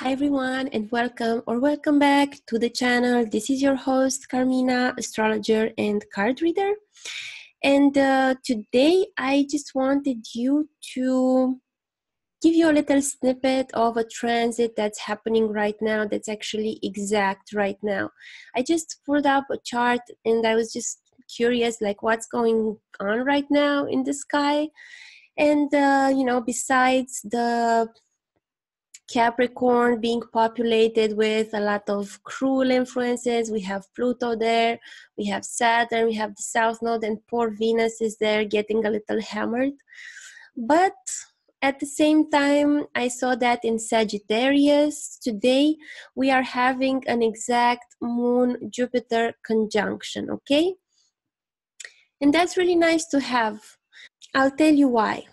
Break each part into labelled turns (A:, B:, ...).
A: Hi everyone and welcome back to the channel. This is your host Carmina, astrologer and card reader. And today I just wanted you to give you a little snippet of a transit that's happening right now, that's actually exact right now. I just pulled up a chart and I was just curious like what's going on right now in the sky. And besides the Capricorn being populated with a lot of cruel influences. We have Pluto there, we have Saturn, we have the South Node, and poor Venus is there getting a little hammered. But at the same time, I saw that in Sagittarius today, we are having an exact Moon-Jupiter conjunction, okay? And that's really nice to have. I'll tell you why.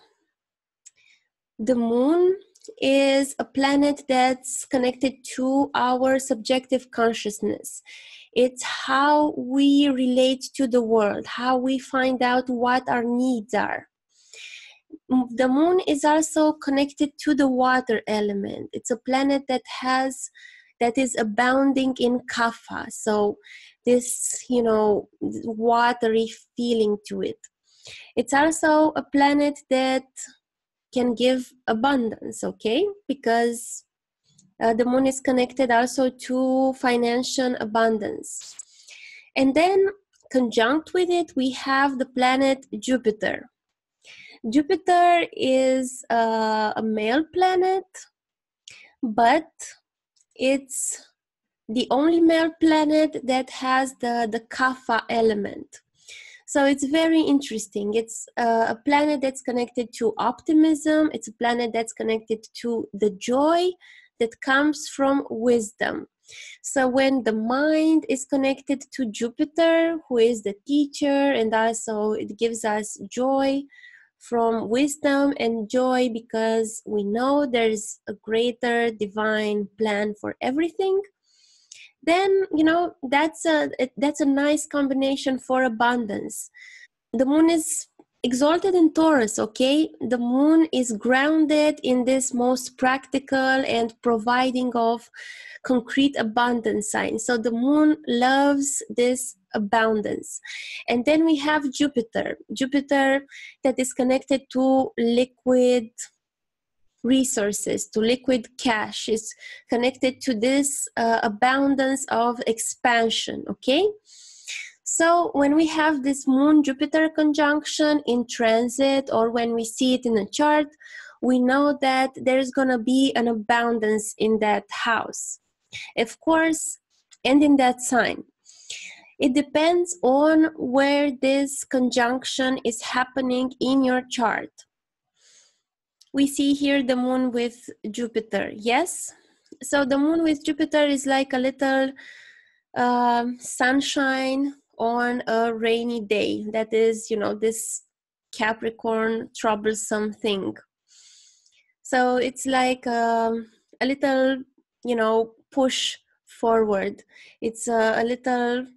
A: The Moon is a planet that's connected to our subjective consciousness. It's how we relate to the world, how we find out what our needs are. The Moon is also connected to the water element. It's a planet that is abounding in kapha, so this watery feeling to it. It's also a planet that can give abundance, okay? Because the Moon is connected also to financial abundance. And then conjunct with it, we have the planet Jupiter. Jupiter is a male planet, but it's the only male planet that has the kapha element. So it's very interesting. It's a planet that's connected to optimism. It's a planet that's connected to the joy that comes from wisdom. So when the mind is connected to Jupiter, who is the teacher, and also it gives us joy from wisdom and joy because we know there's a greater divine plan for everything, then that's a nice combination for abundance. The Moon is exalted in Taurus, okay? The Moon is grounded in this most practical and providing of concrete abundance sign. So the Moon loves this abundance. And then we have Jupiter that is connected to liquid resources, to liquid cash, is connected to this abundance of expansion, okay? So when we have this Moon-Jupiter conjunction in transit, or when we see it in a chart, we know that there's going to be an abundance in that house, of course, and in that sign. It depends on where this conjunction is happening in your chart. We see here the Moon with Jupiter, yes? So the Moon with Jupiter is like a little sunshine on a rainy day. That is, this Capricorn troublesome thing. So it's like a little, push forward. It's a little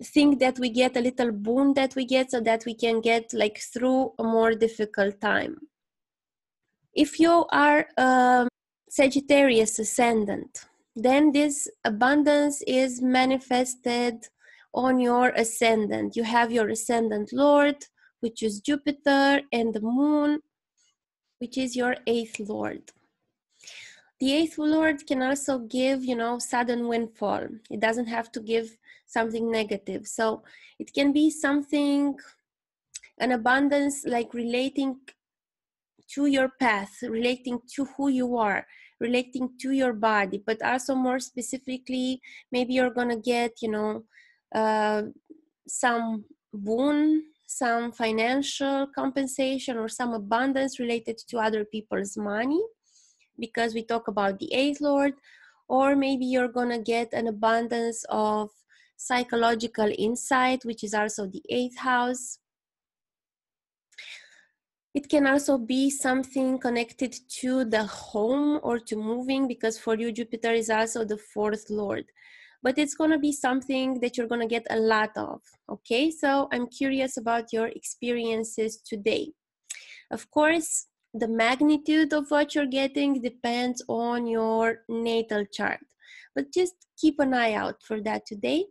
A: thing that we get, a little boon that we get so that we can get like through a more difficult time. If you are Sagittarius ascendant, then this abundance is manifested on your ascendant. You have your ascendant Lord, which is Jupiter, and the Moon, which is your 8th Lord. The 8th Lord can also give, sudden windfall. It doesn't have to give something negative. So it can be something, an abundance like relating to your path, relating to who you are, relating to your body, but also more specifically, maybe you're gonna get, some boon, some financial compensation, or some abundance related to other people's money, because we talk about the 8th Lord, or maybe you're gonna get an abundance of psychological insight, which is also the 8th house. It can also be something connected to the home or to moving, because for you, Jupiter is also the 4th Lord. But it's going to be something that you're going to get a lot of, okay? So I'm curious about your experiences today. Of course, the magnitude of what you're getting depends on your natal chart. But just keep an eye out for that today.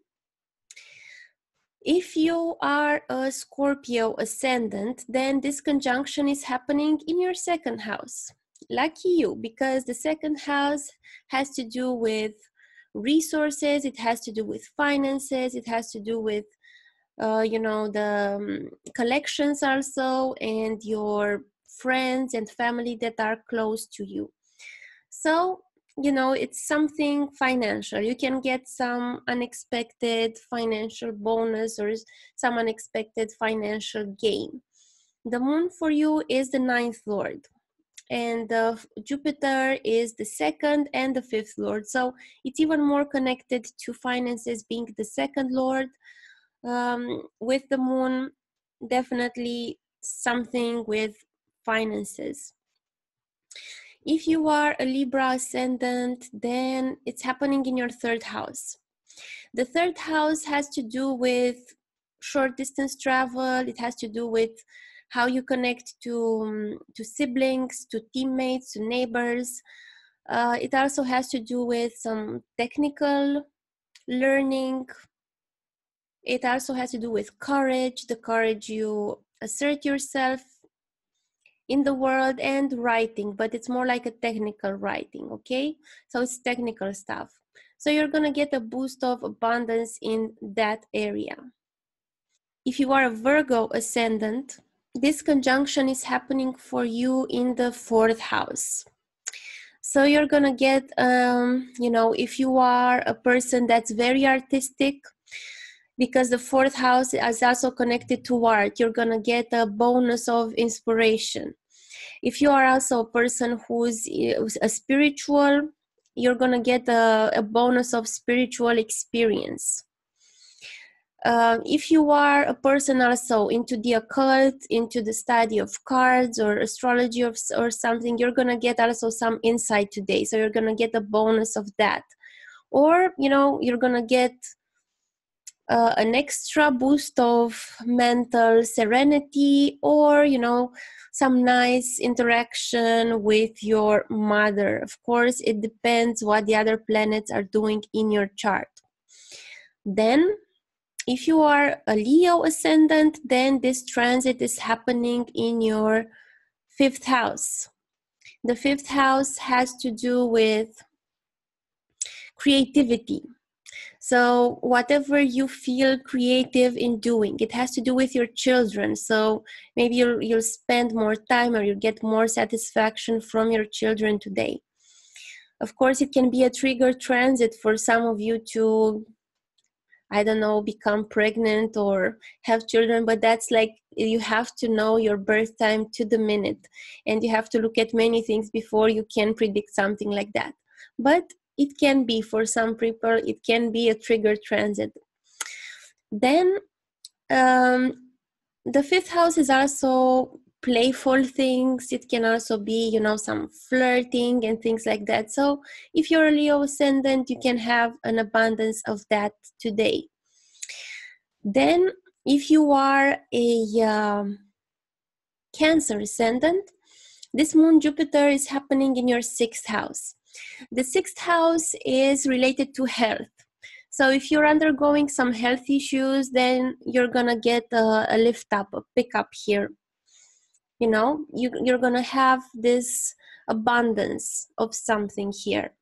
A: If you are a Scorpio ascendant, then this conjunction is happening in your second house. Lucky you, because the second house has to do with resources, it has to do with finances, it has to do with the collections also, and your friends and family that are close to you. So it's something financial. You can get some unexpected financial bonus or some unexpected financial gain. The moon for you is the ninth lord, and Jupiter is the second and the fifth lord. So it's even more connected to finances, being the second lord. With the moon, definitely something with finances. If you are a Libra ascendant, then it's happening in your third house. The third house has to do with short distance travel. It has to do with how you connect to siblings, to teammates, to neighbors. It also has to do with some technical learning. It also has to do with courage, the courage you assert yourself in the world, and writing, but it's more like a technical writing, okay? So it's technical stuff. So you're gonna get a boost of abundance in that area. If you are a Virgo ascendant, this conjunction is happening for you in the fourth house. So you're gonna get, if you are a person that's very artistic, because the fourth house is also connected to art, you're gonna get a bonus of inspiration. If you are also a person who's a spiritual, you're gonna get a bonus of spiritual experience. If you are a person also into the occult, into the study of cards or astrology or something, you're gonna get also some insight today. So you're gonna get a bonus of that. Or, you're gonna get an extra boost of mental serenity, or some nice interaction with your mother. Of course, it depends what the other planets are doing in your chart. Then if you are a Leo ascendant, then this transit is happening in your fifth house. The fifth house has to do with creativity. So whatever you feel creative in doing, it has to do with your children. So maybe you'll spend more time, or you'll get more satisfaction from your children today. Of course, it can be a trigger transit for some of you to, I don't know, become pregnant or have children, but that's like, you have to know your birth time to the minute, and you have to look at many things before you can predict something like that. But it can be, for some people, it can be a trigger transit. Then the fifth house is also playful things. It can also be, some flirting and things like that. So if you're a Leo ascendant, you can have an abundance of that today. Then if you are a Cancer ascendant, this moon Jupiter is happening in your sixth house. The sixth house is related to health. So if you're undergoing some health issues, then you're gonna get a lift up, a pickup here. You're gonna have this abundance of something here.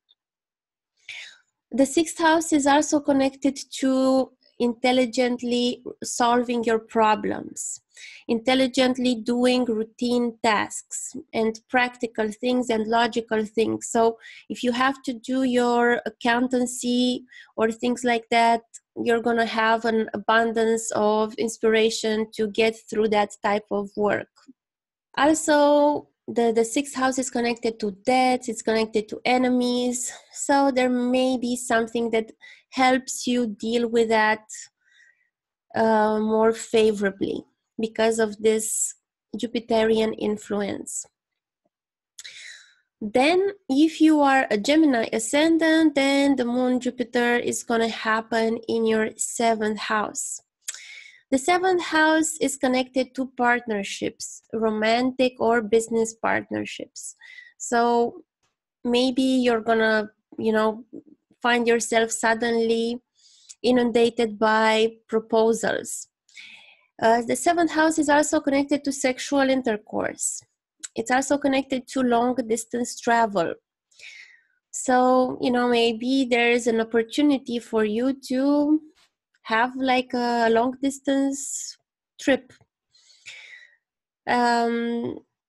A: The sixth house is also connected to intelligently solving your problems, intelligently doing routine tasks and practical things and logical things. So if you have to do your accountancy or things like that, you're going to have an abundance of inspiration to get through that type of work. Also, the sixth house is connected to debts, it's connected to enemies. So there may be something that helps you deal with that more favorably because of this Jupiterian influence. Then if you are a Gemini ascendant, then the moon Jupiter is going to happen in your seventh house. The seventh house is connected to partnerships, romantic or business partnerships. So maybe you're gonna, find yourself suddenly inundated by proposals. The seventh house is also connected to sexual intercourse. It's also connected to long distance travel. So, maybe there is an opportunity for you to have like a long distance trip.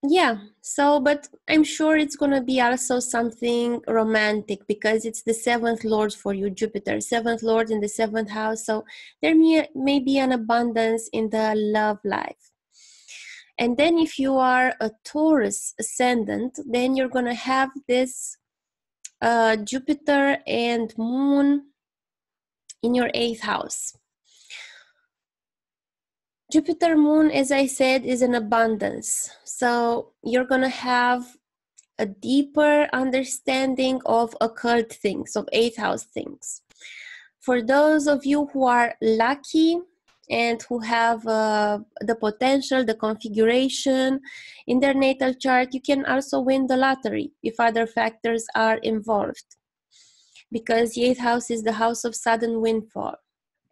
A: Yeah, so, but I'm sure it's going to be also something romantic because it's the seventh lord for you, Jupiter, seventh lord in the seventh house. So there may be an abundance in the love life. And then if you are a Taurus ascendant, then you're going to have this Jupiter and Moon in your eighth house. Jupiter Moon, as I said, is an abundance. So you're going to have a deeper understanding of occult things, of eighth house things. For those of you who are lucky and who have the potential, the configuration in their natal chart, you can also win the lottery if other factors are involved, because the eighth house is the house of sudden windfall.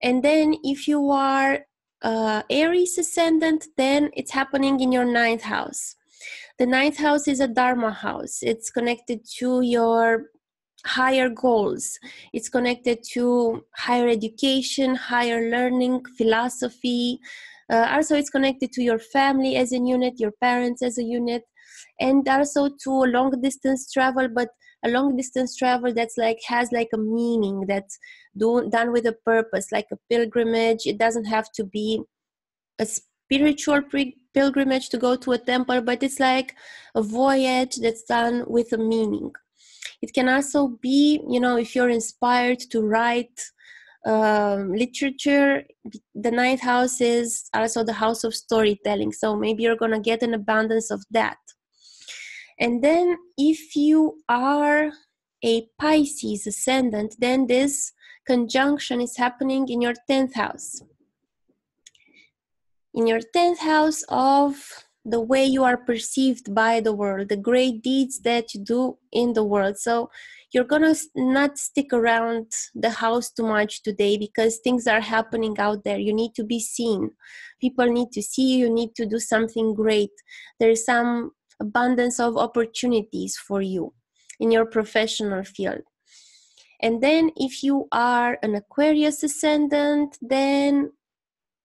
A: And then if you are Aries ascendant, then it's happening in your ninth house. The ninth house is a Dharma house. It's connected to your higher goals. It's connected to higher education, higher learning, philosophy. Also, it's connected to your family as a unit, your parents as a unit, and also to long distance travel, but a long distance travel that's like has like a meaning, that's done with a purpose, like a pilgrimage. It doesn't have to be a spiritual pilgrimage to go to a temple, but it's like a voyage that's done with a meaning. It can also be, if you're inspired to write literature, the ninth house is also the house of storytelling. So maybe you're going to get an abundance of that. And then if you are a Pisces ascendant, then this conjunction is happening in your 10th house. In your 10th house of the way you are perceived by the world, the great deeds that you do in the world. So you're gonna not stick around the house too much today because things are happening out there. You need to be seen. People need to see you. You need to do something great. There's some abundance of opportunities for you in your professional field. And then if you are an Aquarius ascendant, then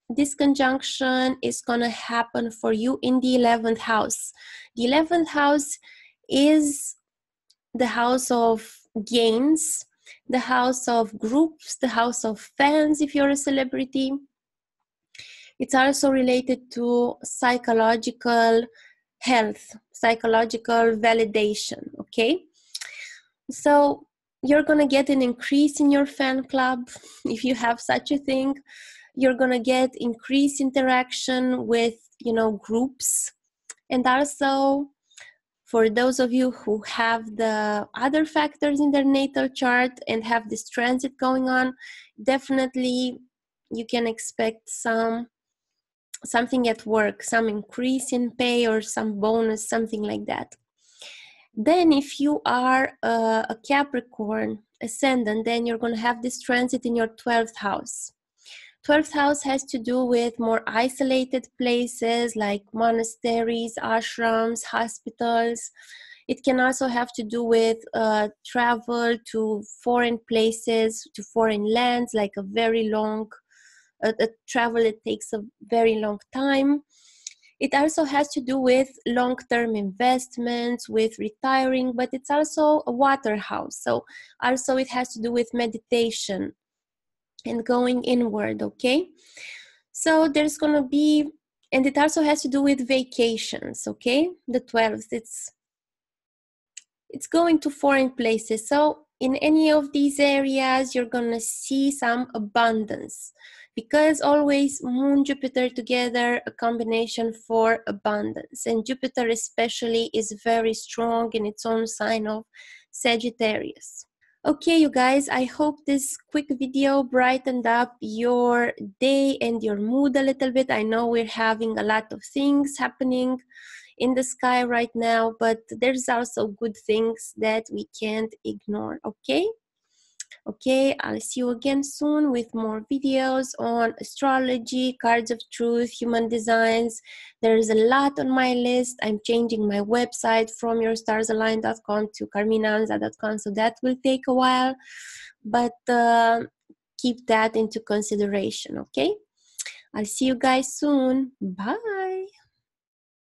A: this conjunction is going to happen for you in the 11th house. The 11th house is the house of gains, the house of groups, the house of fans if you're a celebrity. It's also related to psychological health, psychological validation, okay? So you're going to get an increase in your fan club if you have such a thing. You're going to get increased interaction with, groups. And also, for those of you who have the other factors in their natal chart and have this transit going on, definitely you can expect something at work, some increase in pay or some bonus, something like that. Then if you are a Capricorn ascendant, then you're going to have this transit in your 12th house. 12th house has to do with more isolated places like monasteries, ashrams, hospitals. It can also have to do with travel to foreign places, to foreign lands, like a very long travel that takes a very long time. It also has to do with long-term investments, with retiring, but it's also a water house. So also it has to do with meditation and going inward, okay? So there's going to be, and it also has to do with vacations, okay? The 12th, it's going to foreign places. So in any of these areas, you're going to see some abundance, because always Moon, Jupiter together, a combination for abundance. And Jupiter especially is very strong in its own sign of Sagittarius. Okay, you guys, I hope this quick video brightened up your day and your mood a little bit. I know we're having a lot of things happening in the sky right now, but there's also good things that we can't ignore, okay? Okay, I'll see you again soon with more videos on astrology, cards of truth, human designs. There's a lot on my list. I'm changing my website from yourstarsaligned.com to carminaanza.com, so that will take a while, but keep that into consideration, okay? I'll see you guys soon. Bye.